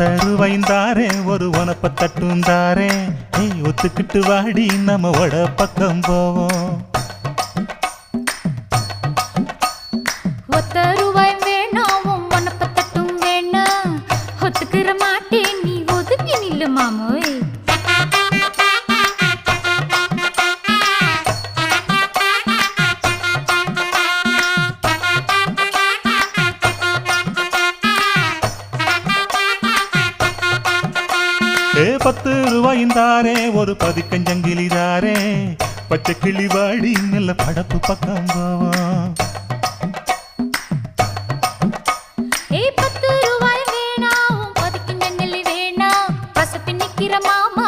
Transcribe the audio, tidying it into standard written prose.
தருவைந்தாரே ஒரு உனப்ப தட்டுந்தாரே ஒத்துக்கிட்டு வாடி நம்ம வட பக்கம் போவோம். ஒத்த ரூபாய் வேணாம் உனப்ப தட்டும் வேணாம் ஒத்துக்கிற மாட்டேன் நீ ஒதுங்கி நில்லு மாமோய். ₹10 ஒரு பதிக்கஞ்சங்கிலிதாரே பச்சை கிளி வாடி நல்ல படப்பு பக்கம் போவோம். ₹10 வேணாம் பதிக்கஞ்சங்கிலி வேணாம் பசப்பி நிக்கிற மாமா